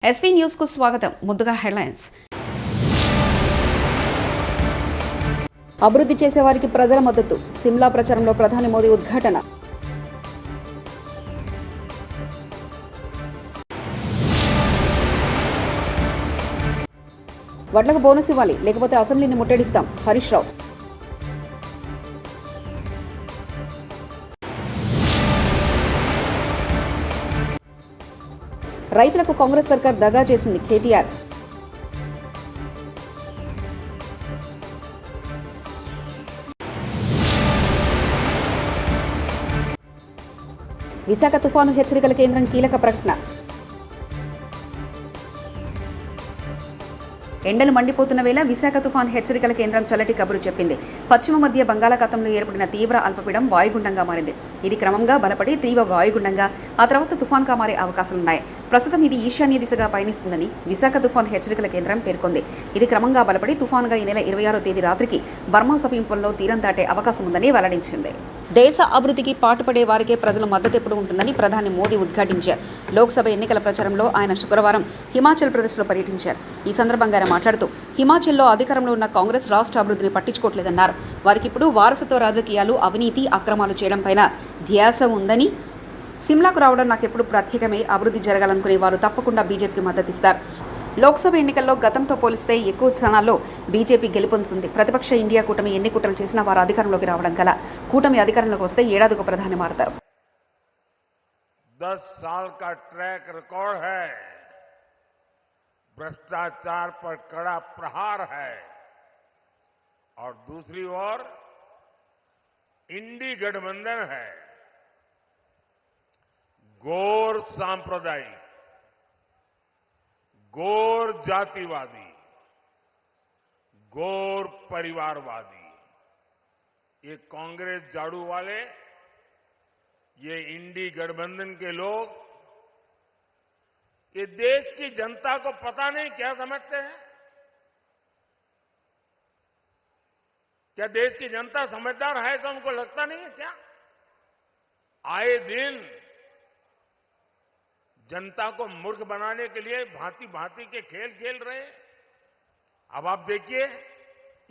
SV news కు స్వాగతం. ముందుగా హెడ్లైన్స్. అభివృద్ధి చేసేవారికి ప్రజల మద్దతు. సిమ్లా ప్రచారంలో ప్రధాని మోదీ ఉద్ఘాటన. వడ్లకు బోనస్ ఇవ్వాలి, లేకపోతే అసెంబ్లీని ముట్టడిస్తాం. హరీష్ రావు. రైతులకు కాంగ్రెస్ సర్కార్ దగా చేసింది. కేటీఆర్. విశాఖ తుఫాను హెచ్చరికల కేంద్రం కీలక ప్రకటన. ఎండలు మండిపోతున్న వేళ విశాఖ తుఫాను హెచ్చరికల కేంద్రం చల్లటి కబురు చెప్పింది. పశ్చిమ మధ్య బంగాళాఖాతంలో ఏర్పడిన తీవ్ర అల్పపీడనం వాయుగుండంగా మారింది. ఇది క్రమంగా బలపడి తీవ్ర వాయుగుండంగా ఆ తర్వాత తుఫాన్గా మారే అవకాశాలున్నాయి. ప్రస్తుతం ఇది ఈశాన్య దిశగా పయనిస్తుందని విశాఖ తుఫాను హెచ్చరికల కేంద్రం పేర్కొంది. ఇది క్రమంగా బలపడి తుఫాన్గా ఈ నెల 26వ తేదీ రాత్రికి బర్మా సమీపంలో తీరం దాటే అవకాశం ఉందని వెల్లడించింది. దేశ అభివృద్ధికి పాటుపడే వారికే ప్రజల మద్దతు ఎప్పుడు ఉంటుందని ప్రధాని మోదీ ఉద్ఘాటించారు. లోక్సభ ఎన్నికల ప్రచారంలో ఆయన శుక్రవారం హిమాచల్ ప్రదేశ్లో పర్యటించారు. ఈ సందర్భంగా ఆయన మాట్లాడుతూ హిమాచల్లో అధికారంలో ఉన్న కాంగ్రెస్ రాష్ట్ర అభివృద్ధిని పట్టించుకోవట్లేదన్నారు. వారికి ఇప్పుడు వారసత్వ రాజకీయాలు, అవినీతి, అక్రమాలు చేయడంపైన ధ్యాస ఉందని, సిమ్లాకు రావడం నాకెప్పుడు ప్రత్యేకమే, అభివృద్ధి జరగాలనుకునే వారు తప్పకుండా బీజేపీకి మద్దతిస్తారు. లోక్సభ ఎన్నికల్లో గతంతో పోలిస్తే ఎక్కువ స్థానాల్లో బీజేపీ గెలుపొందుతుంది. ప్రతిపక్ష ఇండియా కూటమి ఎన్ని కుట్రలు చేసినా వారు అధికారంలోకి రావడం కల కూటమి అధికారంలోకి వస్తే ఏడాదికి ప్రధాని మారతారు. 10 साल का ट्रैक रिकॉर्ड है, भ्रष्टाचार पर कड़ा प्रहार है और दूसरी ओर इंडी गठबंधन है. गौर सांप्रदायिक, गौर जातिवादी, गौर परिवारवादी, ये कांग्रेस झाड़ू वाले, ये इंडी गठबंधन के लोग, ये देश की जनता को पता नहीं क्या समझते हैं. क्या देश की जनता समझदार है ऐसा उनको लगता नहीं है क्या? आए दिन जनता को मूर्ख बनाने के लिए भांति भांति के खेल खेल रहे हैं. अब आप देखिए,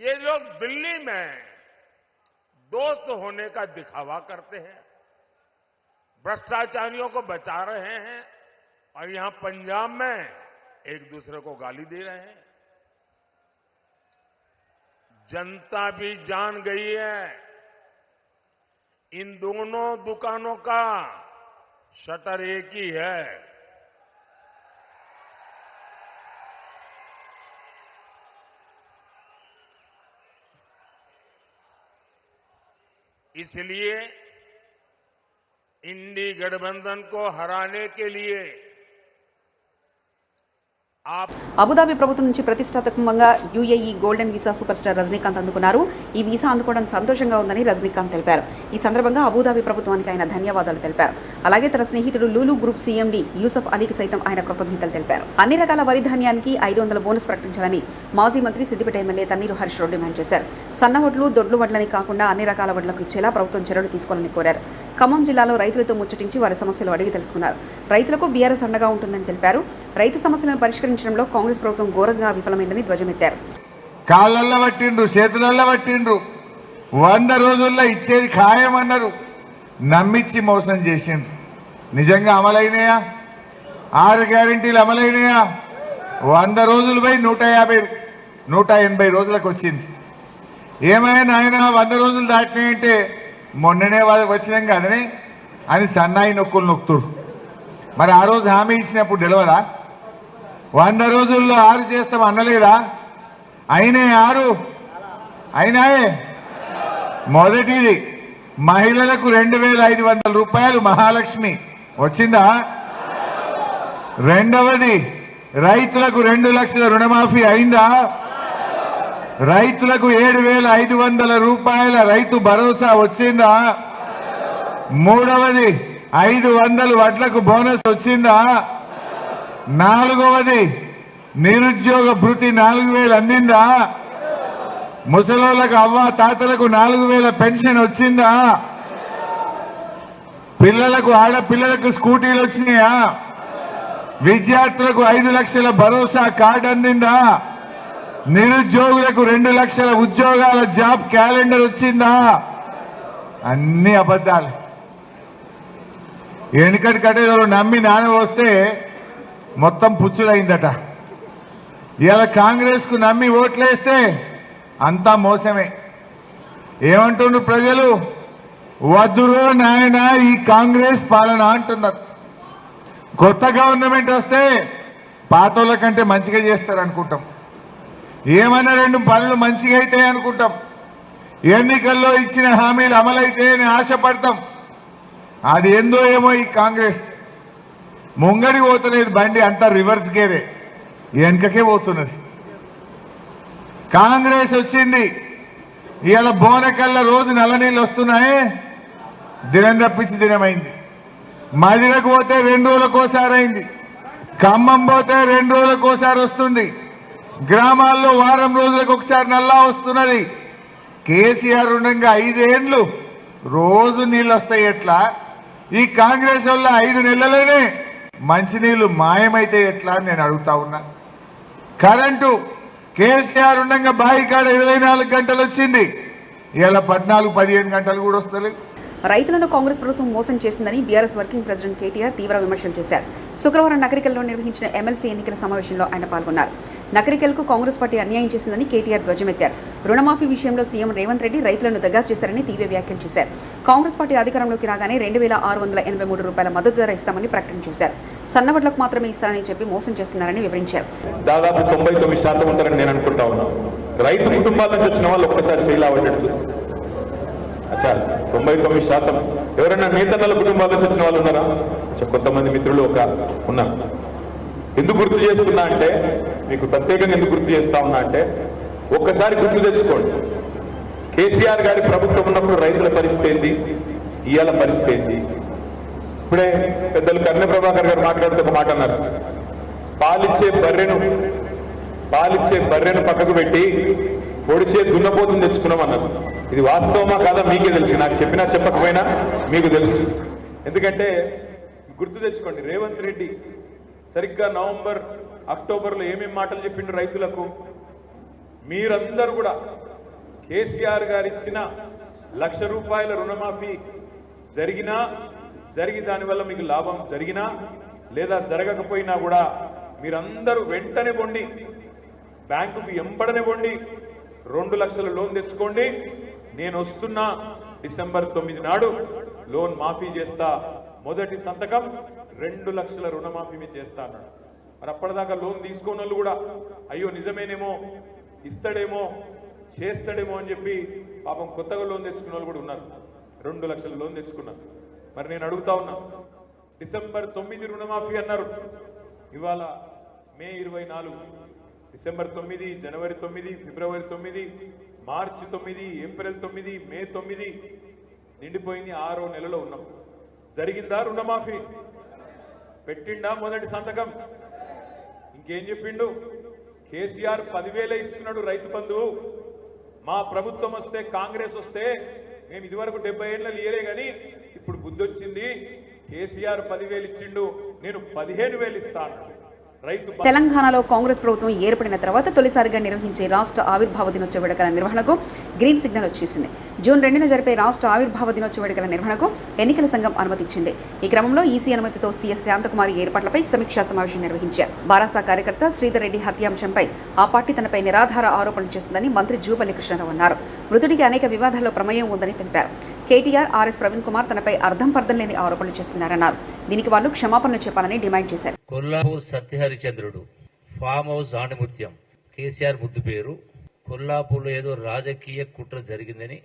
ये लोग दिल्ली में दोस्त होने का दिखावा करते हैं, भ्रष्टाचारियों को बचा रहे हैं और यहां पंजाब में एक दूसरे को गाली दे रहे हैं. जनता भी जान गई है इन दोनों दुकानों का शटर एक ही है. इसलिए इंडी गठबंधन को हराने के लिए అబుదాబి ప్రభుత్వం నుంచి ప్రతిష్టాత్మకంగా UAE golden visa super star Rajinikanth అందుకున్నారు. ఈ వీసా అందుకోవడం సంతోషంగా ఉందని రజనీకాంత్ తెలిపారు. ఈ సందర్భంగా అబుదాబి ప్రభుత్వానికి ఆయన ధన్యవాదాలు తెలిపారు. అలాగే తన స్నేహితుడు లూలు గ్రూప్ సీఎండీ యూసఫ్ అలీకి సైతం ఆయన కృతజ్ఞతలు తెలిపారు. అన్ని రకాల వరి ధాన్యానికి 500 బోనస్ ప్రకటించాలని మాజీ మంత్రి సిద్దిపేట ఎమ్మెల్యే తన్నీరు హరీష్ రావు డిమాండ్ చేశారు. సన్న వడ్లు, దొడ్లు వడ్లని కాకుండా అన్ని రకాల వడ్లకు ఇచ్చేలా ప్రభుత్వం చర్యలు తీసుకోవాలని కోరారు. ఖమ్మం జిల్లాలో రైతులతో ముచ్చటించి వారి సమస్యలు అడిగి తెలుసుకున్నారు. రైతులకు బీఆర్ఎస్ అండగా ఉంటుందని తెలిపారు. రైతు సమస్యలను పరిష్కరించడంలో కాంగ్రెస్ ప్రభుత్వం ఘోరంగా విఫలమైందని ధ్వజమెత్తారు. కాళ్ళల్లో పట్టిండ్రు, చేతులల్లో పట్టిండ్రు, 100 రోజుల్లో ఇచ్చేది ఖాయమన్నారు, నమ్మిచ్చి మోసం చేసిండ్రు. నిజంగా అమలైనయా? 6 గ్యారెంటీలు అమలైనయా? 100 రోజులు పోయి 180 రోజులకు వచ్చింది. ఏమైనా ఆయన 100 రోజులు దాటినాయంటే మొన్ననే వచ్చినాం కదనే అని సన్నాయి నొక్కులు నొక్కుతురు. మరి ఆ రోజు హామీ ఇచ్చినప్పుడు తెలియదా? 100 రోజుల్లో 6 చేస్తాం అనలేదా? అయినే 6 అయినాయే. మొదటిది మహిళలకు 2500 రూపాయలు మహాలక్ష్మి వచ్చిందా? రెండవది రైతులకు 2 లక్షల రుణమాఫీ అయిందా? రైతులకు 7500 రూపాయల రైతు భరోసా వచ్చిందా? మూడవది 500 వడ్లకు బోనస్ వచ్చిందా? నాలుగవది నిరుద్యోగ భృతి 4000 అందిందా? ముసలోళ్ళకు అవ్వ తాతలకు 4000 పెన్షన్ వచ్చిందా? పిల్లలకు ఆడపిల్లలకు స్కూటీలు వచ్చినాయా? విద్యార్థులకు 5 లక్షల భరోసా కార్డు అందిందా? నిరుద్యోగులకు 2 లక్షల ఉద్యోగాల జాబ్ క్యాలెండర్ వచ్చిందా? అన్ని అబద్ధాలు. వెనుకటి కట్టేదో నమ్మి నాన్న వస్తే మొత్తం పుచ్చులైందట. ఇలా కాంగ్రెస్ కు నమ్మి ఓట్లేస్తే అంతా మోసమే. ఏమంటున్నారు ప్రజలు? వద్దురో నాయన ఈ కాంగ్రెస్ పాలన అంటున్నారు. కొత్త గవర్నమెంట్ వస్తే పాతోళ్ళ కంటే మంచిగా చేస్తారు అనుకుంటాం. ఏమన్నా 2 పనులు మంచిగా అయితే అనుకుంటాం. ఎన్నికల్లో ఇచ్చిన హామీలు అమలైతే అని ఆశపడతాం. అది ఏందో ఏమో ఈ కాంగ్రెస్ ముంగడి పోతున్నది బండి అంతా రివర్స్ గేరే వెనకకే పోతున్నది. కాంగ్రెస్ వచ్చింది. ఇవాళ బోనకల్లా రోజు నల్ల నీళ్ళు వస్తున్నాయి. దినం తప్పించి దినమైంది. మదిరకు పోతే 2 రోజులకోసారి అయింది. ఖమ్మం పోతే 2 రోజులకోసారి వస్తుంది. గ్రామాల్లో వారం రోజులకు ఒకసారి నల్లా వస్తున్నది. కేసీఆర్ ఉండగా 5 ఏళ్లు రోజు నీళ్ళు వస్తాయి ఎట్లా? ఈ కాంగ్రెస్ వల్ల 5 నెలలనే మంచినీళ్లు మాయమైతే ఎట్లా అని నేను అడుగుతా ఉన్నా. కరెంటు కేసీఆర్ ఉండగా బాయికాడ 24 గంటలు వచ్చింది. ఇలా 14-15 గంటలు కూడా వస్తలేదు. రైతులను కాంగ్రెస్ ప్రభుత్వం మోసం చేసిందని బీఆర్ఎస్ వర్కింగ్ ప్రెసిడెంట్ కేటీఆర్ తీవ్ర విమర్శలు చేశారు. శుక్రవారం నకరికల్లో నిర్వహించిన ఎమ్మెల్సీ ఎన్నికల సమావేశంలో ఆయన పాల్గొన్నారు. నకరికల్కు కాంగ్రెస్ పార్టీ అన్యాయం చేసిందని కేటీఆర్ ధ్వజమెత్తారు. రుణమాఫీ విషయంలో సీఎం రేవంత్ రెడ్డి రైతులను దగా చేశారని తీవ్ర వ్యాఖ్యలు చేశారు. కాంగ్రెస్ పార్టీ అధికారంలోకి రాగానే 2683 రూపాయల మద్దతు ధర ఇస్తామని ప్రకటన చేశారు. సన్నవడ్లకు మాత్రమే ఇస్తారని చెప్పి మోసం చేస్తున్నారని వివరించారు. దాదాపు 99% ఉంటారని నేను అనుకుంటా ఉన్నాను. రైతు కుటుంబాల నుంచి వచ్చిన వాళ్ళు ఒక్కసారి చేయలేవట్టు. అచ్చా 99% ఎవరైనా నేతన్నల కుటుంబాల నుంచి వచ్చిన వాళ్ళు ఉన్నారా? కొంతమంది మిత్రులు ఉన్నారు. ఎందుకు గుర్తు చేస్తున్నా అంటే, మీకు ప్రత్యేకంగా ఎందుకు గుర్తు చేస్తా ఉన్నా అంటే, ఒక్కసారి గుర్తు తెచ్చుకోండి. కేసీఆర్ గారి ప్రభుత్వం ఉన్నప్పుడు రైతుల పరిస్థితి ఏంటి, ఇవాళ పరిస్థితి ఏంటి? ఇప్పుడే పెద్దలు కర్ణ ప్రభాకర్ గారు మాట్లాడుతూ ఒక మాట అన్నారు. పాలిచ్చే బర్రెను పక్కకు పెట్టి పొడిచే దున్నపోతుని తెచ్చుకున్నాం అన్నారు. ఇది వాస్తవమా కాదా మీకే తెలుసు. నాకు చెప్పినా చెప్పకపోయినా మీకు తెలుసు. ఎందుకంటే గుర్తు తెచ్చుకోండి, రేవంత్ రెడ్డి సరిగ్గా నవంబర్, అక్టోబర్లో ఏమేం మాటలు చెప్పిండు రైతులకు. మీరందరూ కూడా కేసీఆర్ గారు ఇచ్చిన ₹1,00,000 రుణమాఫీ జరిగి దానివల్ల మీకు లాభం జరిగినా లేదా జరగకపోయినా కూడా మీరందరూ వెంటనే పొండి బ్యాంకుకు ఎంబడనే పొండి 2 లక్షల లోన్ తెచ్చుకోండి. నేను వస్తున్నా డిసెంబర్ 9 నాడు లోన్ మాఫీ చేస్తా. మొదటి సంతకం 2 లక్షల రుణమాఫీ మీద చేస్తా అన్నాడు. మరి అప్పటిదాకా లోన్ తీసుకోని వాళ్ళు కూడా అయ్యో నిజమేనేమో, ఇస్తాడేమో, చేస్తాడేమో అని చెప్పి పాపం కొత్తగా లోన్ తెచ్చుకున్న వాళ్ళు కూడా ఉన్నారు. 2 లక్షల లోన్ తెచ్చుకున్నారు. మరి నేను అడుగుతా ఉన్నా, డిసెంబర్ 9 రుణమాఫీ అన్నారు. ఇవాళ మే 24, డిసెంబర్ 9, జనవరి 9, ఫిబ్రవరి 9, మార్చి 9, ఏప్రిల్ 9, మే 9 నిండిపోయింది. 6వ నెలలో ఉన్నాం. జరిగిందా రుణమాఫీ? పెట్టిండా మొదటి సంతకం? ఇంకేం చెప్పిండు? కేసీఆర్ 10,000 ఇస్తున్నాడు రైతు బంధు. మా ప్రభుత్వం వస్తే, కాంగ్రెస్ వస్తే మేము ఇదివరకు 70 ఏళ్ళ ఇయలే కానీ ఇప్పుడు బుద్ధి వచ్చింది. కేసీఆర్ 10,000 ఇచ్చిండు, నేను 15,000 ఇస్తా అన్నాడు. తెలంగాణలో కాంగ్రెస్ ప్రభుత్వం ఏర్పడిన తర్వాత తొలిసారిగా నిర్వహించే రాష్ట్ర ఆవిర్భావ దినోత్సవ వేడుకల నిర్వహణకు గ్రీన్ సిగ్నల్ వచ్చేసింది. జూన్ 2న జరిపే రాష్ట్ర ఆవిర్భావ దినోత్సవ వేడుకల నిర్వహణకు ఎన్నికల సంఘం అనుమతిచ్చింది. ఈ క్రమంలో ఈసీ అనుమతితో సీఎస్ శాంతకుమారి ఏర్పాట్లపై సమీక్షా సమావేశం నిర్వహించారు. బారాసా కార్యకర్త శ్రీధర్ రెడ్డి హత్యాంశంపై ఆ పార్టీ తనపై నిరాధార ఆరోపణలు చేస్తుందని మంత్రి జూపల్లి కృష్ణారావు అన్నారు. మృతుడికి అనేక వివాదాల్లో ప్రమేయం ఉందని తెలిపారు. కేటీఆర్, ఆర్ఎస్ ప్రవీణ్ కుమార్ తనపై అర్థం పర్థం లేని ఆరోపణలు చేస్తున్నారన్నారు. దీనికి వాళ్ళు క్షమాపణలు చెప్పాలని డిమాండ్ చేశారు. కొల్లాపూర్ సత్యహరిచంద్రుడు ఫామ్ హౌస్ ఆణిముత్యం కేసీఆర్ ముద్దు పేరు. కొల్లాపూర్లో ఏదో రాజకీయ కుట్ర జరిగిందని,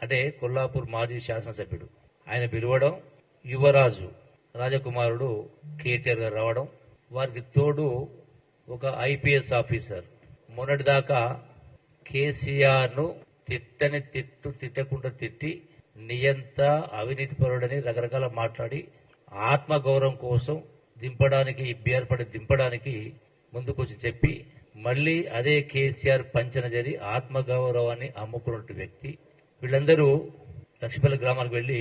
అంటే కొల్లాపూర్ మాజీ శాసనసభ్యుడు ఆయన పిలవడం, యువరాజు రాజకుమారుడు కేటీఆర్ గారు రావడం, వారికి తోడు ఒక ఐపీఎస్ ఆఫీసర్. మొన్నటిదాకా కేసీఆర్ ను తిట్టకుండా తిట్టి నియంత అవినీతిపరుడని రకరకాల మాట్లాడి ఆత్మగౌరవం కోసం దింపడానికి, బీఆర్ పార్టీ దింపడానికి ముందుకొచ్చి చెప్పి మళ్ళీ అదే కేసీఆర్ పంచన జరి ఆత్మగౌరవాన్ని అమ్ముకున్న వ్యక్తి. వీళ్ళందరూ లక్ష్మీపల్లి గ్రామాలకు వెళ్లి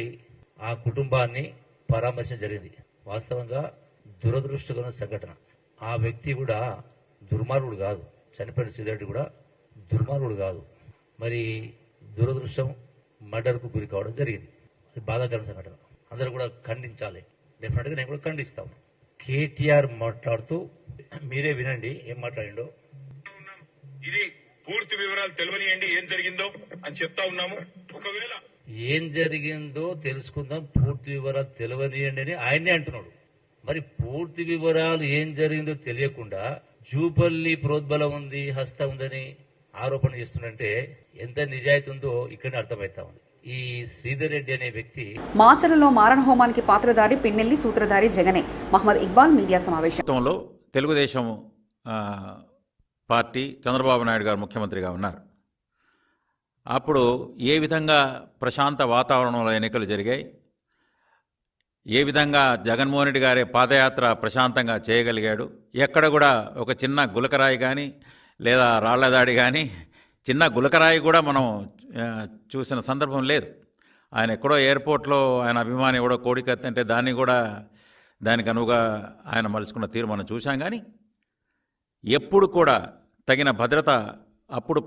ఆ కుటుంబాన్ని పరామర్శించడం జరిగింది. వాస్తవంగా దురదృష్టకరమైన సంఘటన. ఆ వ్యక్తి కూడా దుర్మార్గుడు కాదు, చనిపోయిన శ్రీధర్ కూడా దుర్మార్గుడు కాదు. మరి దురదృష్టం మర్డర్కు గురి కావడం జరిగింది. అది బాధాకరమైన సంఘటన, అందరూ కూడా ఖండించాలి. డెఫినెట్గా నేను కూడా ఖండిస్తాను. కేటీఆర్ మాట్లాడుతూ, మీరే వినండి ఏం మాట్లాడిండో. ఇది పూర్తి వివరాలు తెలియనియండి ఏం జరిగిందో అని చెప్తా ఉన్నాము. ఒకవేళ ఏం జరిగిందో తెలుసుకుందాం, పూర్తి వివరాలు తెలియనియండి అని ఆయనే అంటున్నాడు. మరి పూర్తి వివరాలు ఏం జరిగిందో తెలియకుండా జూపల్లి ప్రోద్బలం ఉంది, హస్తం ఉందని ఆరోపణ చేస్తుందంటే ఎంత నిజాయితీ ఉందో ఇక్కడ అర్థమవుతా ఉంది. ఈ శ్రీధర్ రెడ్డి అనే వ్యక్తి మాచర్లలో మారణ హోమానికి పాత్రధారి పిన్నెల్లి సూత్రధారి జగనే. మహమ్మద్ ఇక్బాల్ మీడియా సమావేశం. తెలుగుదేశం పార్టీ చంద్రబాబు నాయుడు గారు ముఖ్యమంత్రిగా ఉన్నారు. అప్పుడు ఏ విధంగా ప్రశాంత వాతావరణంలో ఎన్నికలు జరిగాయి, ఏ విధంగా జగన్మోహన్ రెడ్డి గారి పాదయాత్ర ప్రశాంతంగా చేయగలిగాడు, ఎక్కడ కూడా ఒక చిన్న గులకరాయి కానీ లేదా రాళ్లదాడి కానీ, చిన్న గులకరాయి కూడా మనం చూసిన సందర్భం లేదు. ఆయన ఎక్కడో ఎయిర్పోర్ట్లో ఆయన అభిమాని ఎవడో కోడికత్తి అంటే దానికి అనువుగా ఆయన మలుచుకున్న తీరు మనం చూసాం. కానీ ఎప్పుడు కూడా తగిన భద్రత అప్పుడు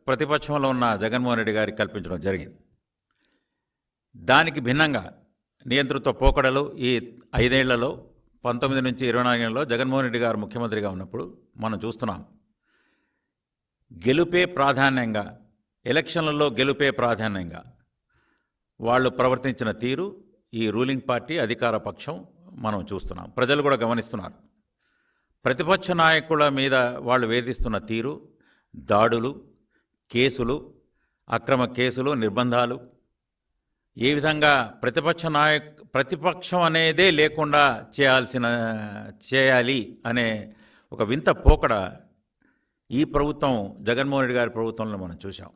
ప్రతిపక్షంలో ఉన్న జగన్మోహన్ రెడ్డి గారికి కల్పించడం జరిగింది. దానికి భిన్నంగా నియంతృత్వ పోకడలు ఈ 5 ఏళ్లలో 19 నుంచి 24 ఏళ్లలో జగన్మోహన్ రెడ్డి గారు ముఖ్యమంత్రిగా ఉన్నప్పుడు మనం చూస్తున్నాం. గెలుపే ప్రాధాన్యంగా, ఎలక్షన్లలో గెలుపే ప్రాధాన్యంగా వాళ్ళు ప్రవర్తించిన తీరు ఈ రూలింగ్ పార్టీ అధికార పక్షం మనం చూస్తున్నాం. ప్రజలు కూడా గమనిస్తున్నారు. ప్రతిపక్ష నాయకుల మీద వాళ్ళు వేధిస్తున్న తీరు, దాడులు, కేసులు, అక్రమ కేసులు, నిర్బంధాలు, ఏ విధంగా ప్రతిపక్షం అనేదే లేకుండా చేయాలి అనే ఒక వింత పోకడ ఈ ప్రభుత్వం, జగన్మోహన్ రెడ్డి గారి ప్రభుత్వంలో మనం చూసాం.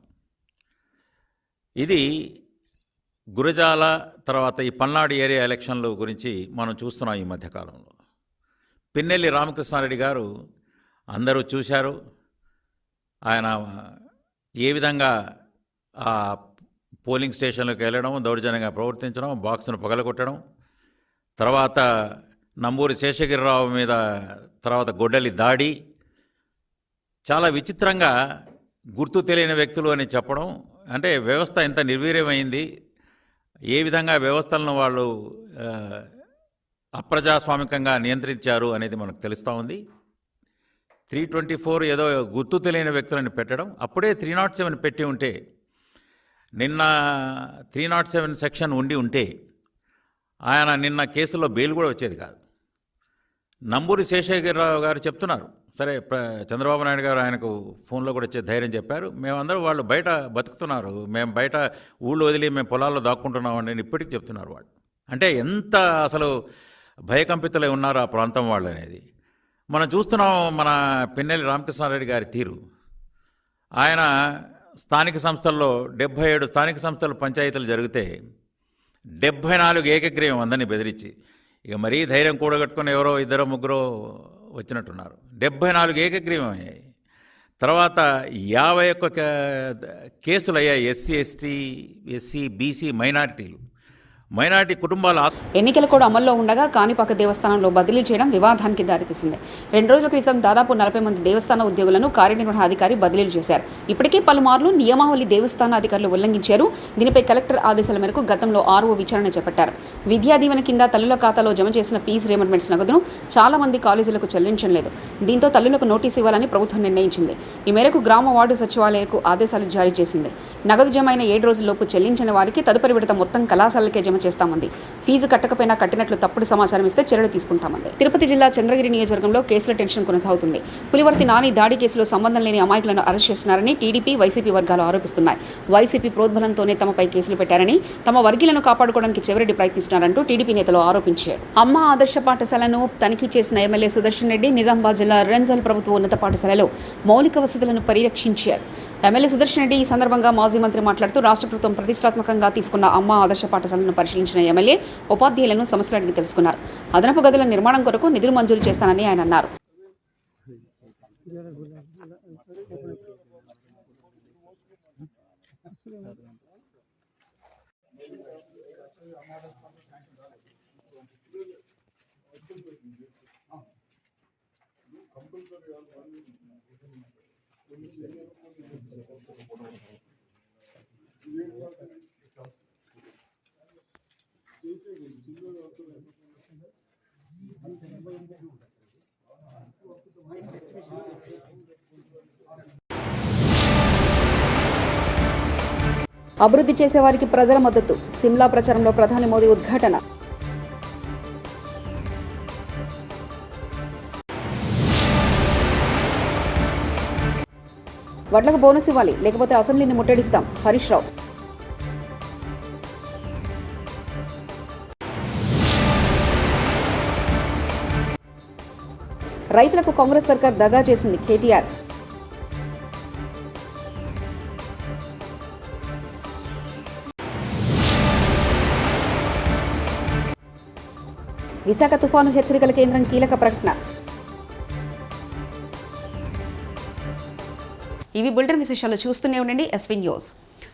ఇది గురజాల తర్వాత ఈ పల్నాడు ఏరియా ఎలక్షన్ల గురించి మనం చూస్తున్నాం. ఈ మధ్యకాలంలో పిన్నెల్లి రామకృష్ణారెడ్డి గారు అందరూ చూశారు. ఆయన ఏ విధంగా ఆ పోలింగ్ స్టేషన్లకు వెళ్ళడం, దౌర్జన్యంగా ప్రవర్తించడం, బాక్సును పగలగొట్టడం, తర్వాత నంబూరి శేషగిరిరావు మీద తర్వాత గొడ్డలి దాడి, చాలా విచిత్రంగా గుర్తు తెలియని వ్యక్తులు అని చెప్పడం. అంటే వ్యవస్థ ఎంత నిర్వీర్యమైంది, ఏ విధంగా వ్యవస్థలను వాళ్ళు అప్రజాస్వామికంగా నియంత్రించారు అనేది మనకు తెలుస్తూ ఉంది. 324 ఏదో గుర్తు తెలియని వ్యక్తులను పెట్టడం, అప్పుడే 307 పెట్టి ఉంటే, నిన్న 307 సెక్షన్ ఉంటే ఆయన నిన్న కేసులో బెయిల్ కూడా వచ్చేది కాదు. నంబూరి శేషగిరిరావు గారు చెప్తున్నారు, సరే చంద్రబాబు నాయుడు గారు ఆయనకు ఫోన్లో కూడా వచ్చే ధైర్యం చెప్పారు, మేమందరూ వాళ్ళు బయట బతుకుతున్నారు, మేము బయట ఊళ్ళో వదిలి మేము పొలాల్లో దాక్కుంటున్నామండి అని ఇప్పటికీ చెప్తున్నారు వాళ్ళు. అంటే ఎంత అసలు భయకంపితులై ఉన్నారు ఆ ప్రాంతం వాళ్ళు అనేది మనం చూస్తున్నాం. మన పిన్నెల్లి రామకృష్ణారెడ్డి గారి తీరు, ఆయన స్థానిక సంస్థల్లో 77 స్థానిక సంస్థలు పంచాయతీలు జరిగితే 74 ఏకగ్రీవం అందరినీ బెదిరించి, ఇక మరీ ధైర్యం కూడగట్టుకుని ఎవరో 2-3 వచ్చినట్టున్నారు. 74 ఏకగ్రీవం అయ్యాయి. తర్వాత 51 కేసులు అయ్యాయి. ఎస్సీ బీసీ మైనారిటీ కుటుంబాల. ఎన్నికల కూడా అమల్లో ఉండగా కాణిపాక దేవస్థానంలో బదిలీ చేయడం వివాదానికి దారితీసింది. 2 రోజుల క్రితం దాదాపు 40 మంది దేవస్థాన ఉద్యోగులను కార్యనిర్వహణాధికారి బదిలీలు చేశారు. ఇప్పటికే పలుమార్లు నియమావళి దేవస్థాన అధికారులు ఉల్లంఘించారు. దీనిపై కలెక్టర్ ఆదేశాల మేరకు గతంలో ఆర్ఓ విచారణ చేపట్టారు. విద్యా దీవెన కింద తల్లుల ఖాతాలో జమ చేసిన ఫీజు రీయింబర్స్మెంట్స్ నగదును చాలా మంది కాలేజీలకు చెల్లించడం లేదు. దీంతో తల్లులకు నోటీసు ఇవ్వాలని ప్రభుత్వం నిర్ణయించింది. ఈ మేరకు గ్రామ వార్డు సచివాలయాలకు ఆదేశాలు జారీ చేసింది. నగదు జమ అయిన 7 రోజుల్లోపు చెల్లించిన వారికి తదుపరి విడత మొత్తం కళాశాలకే జమ చేస్తామంది. ఫీజు కట్టకపోయినా కట్టినట్లు తప్పుడు సమాచారం ఇస్తే చర్యలు తీసుకుంటామంది. తిరుపతి జిల్లా చంద్రగిరి నియోజకవర్గంలో కేసుల టెన్షన్ కొనసాగుతుంది. పులివర్తి నాని దాడి కేసులో సంబంధం లేని అమాయకులను అరెస్ట్ చేస్తున్నారని టీడీపీ, వైసీపీ వర్గాలు ఆరోపిస్తున్నాయి. వైసీపీ ప్రోద్బలంతోనే తమపై కేసులు పెట్టారని, తమ వర్గీయులను కాపాడుకోవడానికి చివరెడ్డి ప్రయత్నిస్తున్నారంటూ టీడీపీ నేతలు ఆరోపించారు. అమ్మ ఆదర్శ పాఠశాలను తనిఖీ చేసిన ఎమ్మెల్యే సుదర్శన్ రెడ్డి నిజామాబాద్ జిల్లా రెంజల్ ప్రభుత్వ ఉన్నత పాఠశాలలో మౌలిక వసతులను పర్యవేక్షించారు. ఎమ్మెల్యే సుదర్శన్ రెడ్డి ఈ సందర్భంగా మాజీ మంత్రి మాట్లాడుతూ రాష్ట్ర ప్రభుత్వం ప్రతిష్టాత్మకంగా తీసుకున్న అమ్మ ఆదర్శ పాఠశాలను పరిశీలించిన ఎమ్మెల్యే ఉపాధ్యాయులను సమస్యలు అడిగి తెలుసుకున్నారు. అదనపు గదుల నిర్మాణం కొరకు నిధులు మంజూరు చేస్తానని ఆయన అన్నారు. అభివృద్ధి చేసేవారికి ప్రజల మద్దతు. సిమ్లా ప్రచారంలో ప్రధాని మోదీ ఉద్ఘాటన. వడ్లకు బోనస్ ఇవ్వాలి, లేకపోతే అసెంబ్లీని ముట్టడిస్తాం. హరీష్ రావు. రైతులకు కాంగ్రెస్ సర్కార్ దగా చేసింది. కేటీఆర్. విశాఖ తుఫాను హెచ్చరికల కేంద్రం కీలక ప్రకటన. ఇవి బులెటిన్ విశేషాలు. చూస్తూనే ఉండండి ఎస్వీ న్యూస్.